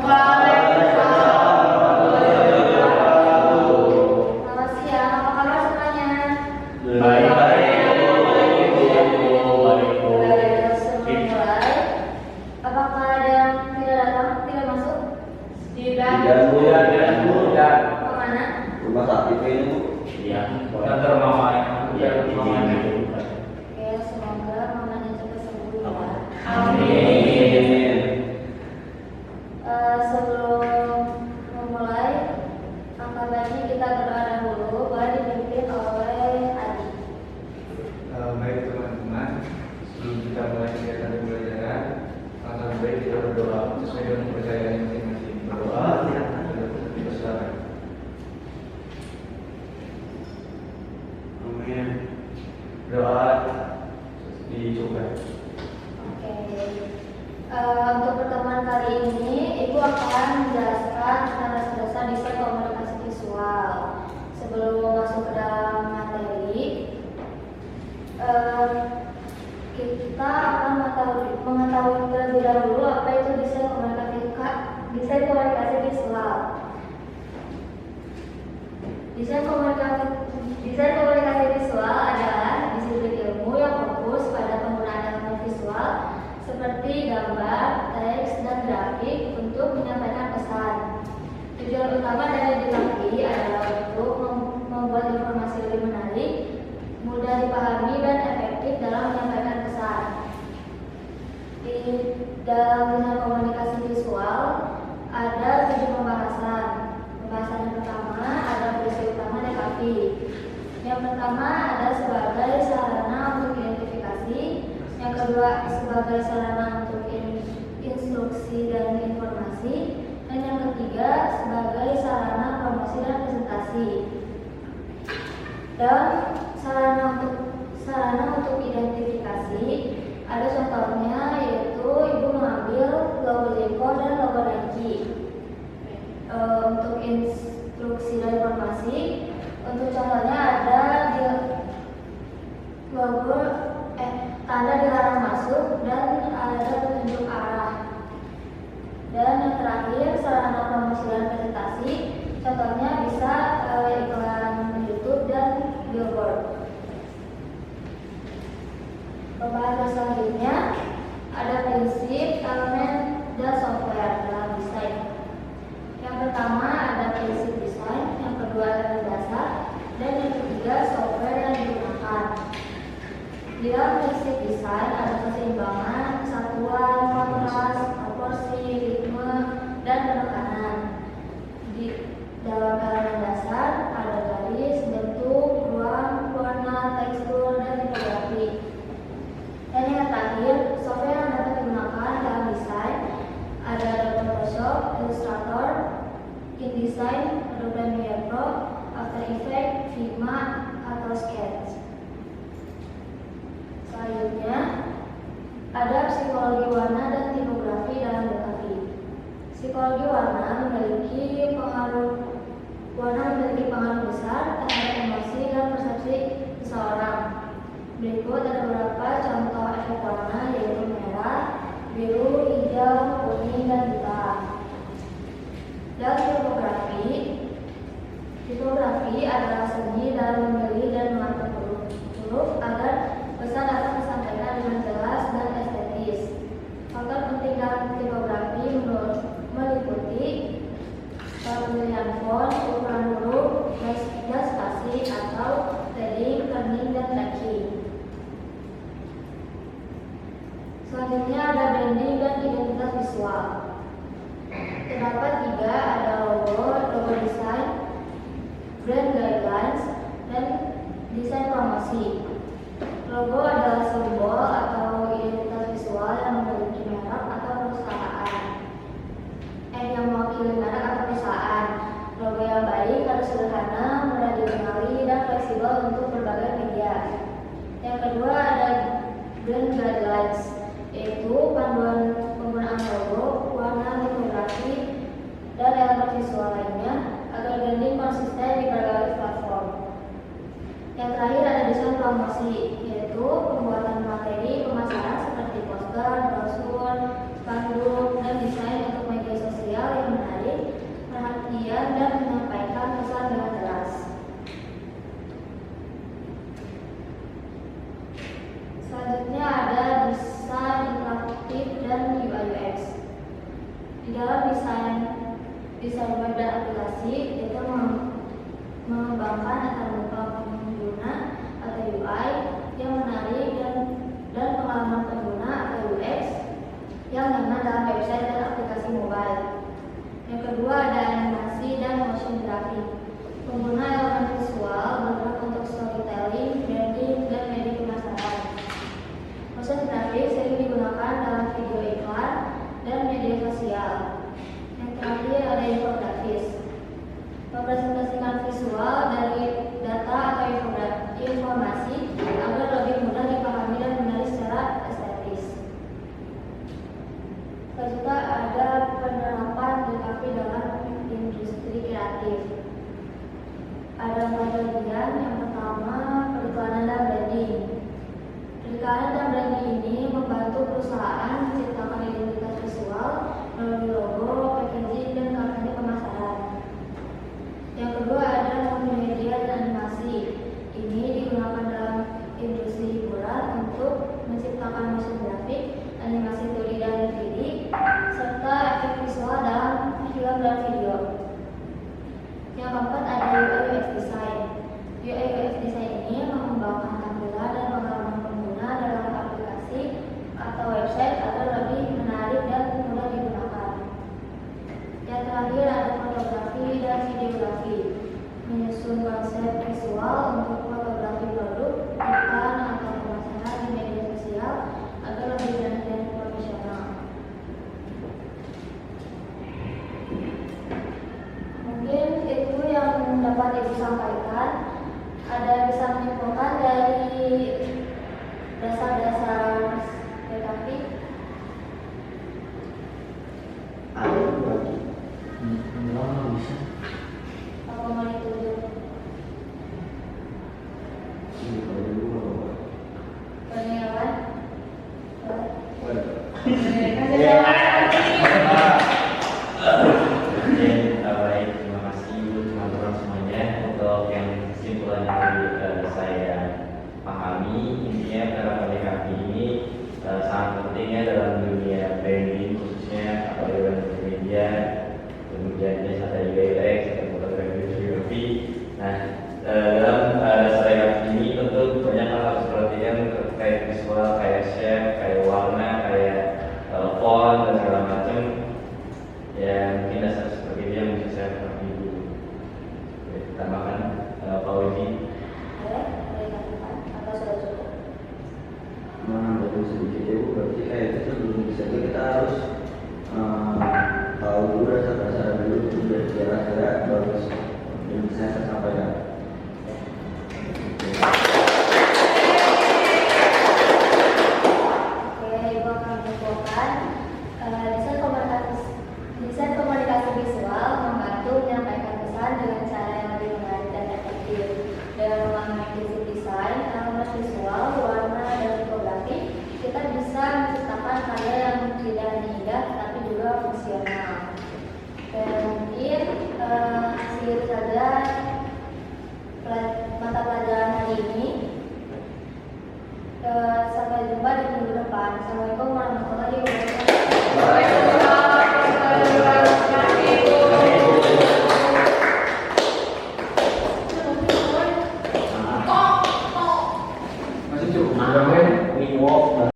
Selamat siang, apa kabar semuanya? Baik-baik. Sebelum mulai, apakah ada yang tidak datang, tidak masuk? Kemana? Rumah sakit ini Bu. Iya, Kantor mama ya. Iya, mamanya. Oke, semoga mamanya cepat sembuh ya. Amin. Sebelum memulai, angkat baiknya kita berdoa dahulu, baru dipimpin oleh Adi. Baik teman-teman, sebelum kita mulai kegiatan pembelajaran, langkah baik kita berdoa sesuai dengan kepercayaan masing-masing. Berdoa, kita silakan. Amin. Doa dicoba. Oke. Untuk pertemuan kali ini, Ibu akan menjelaskan dasar-dasar desain komunikasi visual. Sebelum masuk ke dalam materi, kita akan mengetahui terlebih dahulu apa itu desain komunikasi visual. Desain komunikasi visual adalah disiplin ilmu yang fokus pada penggunaan elemen visual seperti gambar, teks, dan grafik untuk menyampaikan pesan. Tujuan utama dari dilatih adalah untuk membuat informasi lebih menarik, mudah dipahami, dan efektif dalam menyampaikan pesan. Di dalam desain komunikasi visual ada 7 pembahasan. Pembahasan yang pertama ada fungsi utama DKV. Yang pertama ada sebagai sarana untuk identifikasi, yang kedua sebagai sarana untuk instruksi dan informasi, dan yang ketiga sebagai sarana promosi dan presentasi. Dan sarana untuk identifikasi ada contohnya, yaitu Ibu mengambil logo Jeko dan logo Nike. Untuk instruksi dan informasi, untuk contohnya ada di logo tanda dilarang masuk dan ada petunjuk arah. Dan yang terakhir sarana promosi dan presentasi, contohnya bisa iklan YouTube dan billboard. Pembahasan selanjutnya ada prinsip, elemen, dan software dalam desain. Yang pertama ada prinsip desain, yang kedua elemen dasar, dan yang ketiga software yang digunakan. Di dalam prinsip desain ada keseimbangan, kesatuan, kontras, proporsi, ritme, dan penekanan. Di dalam elemen dasar ada garis, bentuk, ruang, warna, tekstur, dan tipografi. Dan yang terakhir, software yang dapat digunakan dalam desain ada Photoshop, Illustrator, InDesign, Adobe Premiere Pro, After Effects, Figma, atau Sketch. Selanjutnya ada psikologi warna dan tipografi dalam DKV. Psikologi warna memiliki pengaruh besar terhadap emosi dan persepsi seseorang. Berikut ada beberapa contoh efek warna, yaitu merah, biru, hijau, kuning, dan hitam. Dan tipografi adalah seni dalam memilih dan mengatur huruf agar pesan dapat disampaikan dengan jelas dan estetis. Faktor penting dalam tipografi meliputi pemilihan font, ukuran huruf, gas spasi atau shading, kerning, dan tracking. Selanjutnya ada branding dan identitas visual. Terdapat 3, ada logo desain, brand guidelines, dan desain promosi. Logo adalah simbol atau identitas visual yang memiliki merek atau perusahaan. Yang mewakili merek atau perusahaan. Logo yang baik harus sederhana, mudah dikenali, dan fleksibel untuk berbagai media. Yang kedua ada brand guidelines, yaitu panduan penggunaan logo, warna, tipografi, dan elemen visual lainnya agar branding konsisten di berbagai platform. Yang terakhir ada desain promosi, yaitu pembuatan materi pemasaran seperti poster, brosur, spanduk, dan desain untuk media sosial dalam desain web dan aplikasi, yaitu mengembangkan antar muka pengguna atau UI yang menarik dan pengalaman pengguna atau UX yang nyaman dalam website dan aplikasi mobile. Yang kedua ada animasi dan motion graphic. Pengguna elemen visual bergerak untuk storytelling, branding, dan media pemasaran. Motion graphic sering digunakan dalam video iklan dan media sosial. Yang terakhir ada infografis. Mempresentasikan visual dari data atau informasi agar lebih mudah dipahami dan menarik secara estetis. Selanjutnya ada penerapan DKV dalam industri kreatif. Ada 4 bagian. Yang pertama, periklanan dan branding. Periklanan dan branding ini membantu perusahaan menciptakan identitas visual melalui logo, packaging, dan kampanye pemasaran. Yang kedua ada multimedia dan animasi. Ini digunakan dalam industri hiburan untuk menciptakan motion graphic, animasi 2D dan 3D, serta efek visual dalam film dan video. Yang keempat ada UI UX design. UI UX design ini mengembangkan tampilan dan pengalaman pengguna dalam aplikasi atau website agar lebih menarik dan mudah digunakan. Yang terakhir ada fotografi dan videografi. Menyusun konsep visual untuk fotografi produk, iklan atau pemasaran di media sosial agar lebih menarik dan profesional. Mungkin itu yang dapat Ibu sampaikan. Ada yang bisa menyimpulkan dari dasar-dasar DKV? Ada lagi. Enggak bisa. Apa mau ditunjuk? Kurniawan? Oke, baik, terima kasih Ibu, teman-teman semuanya untuk yang kesimpulan yang tadi saya pahami. Intinya penerapan DKV ini sangat pentingnya dalam dunia branding, khususnya atau dalam media. Kemudian ada UX, ada fotografi, videografi. Nah, dalam dasar DKV ini tentu banyak hal harus diperhatikan terkait visual, kayak shape, kayak warna, kayak font dan segala macam. Ya mungkin dasar seperti itu yang bisa saya pahami dulu. Tambahkan Pak Wiji. Boleh katakan atau sudah cukup? Betul sedikit ya Bu, berarti itu sebelum bisa kita harus tahu dulu dasar-dasar dulu biar kira-kira bagus yang bisa saya sampaikan. Oke, Ibu akan menyimpulkan desain komunikasi visual membantu menyampaikan pesan dengan cara yang lebih menarik dan efektif. Dengan memahami prinsip desain, elemen visual, warna, dan tipografi, kita bisa menciptakan karya yang tidak hanya indah tapi juga fungsional. Dan mungkin segitu saja mata pelajaran hari ini. Sampai jumpa di minggu depan. Assalamualaikum warahmatullahi wabarakatuh.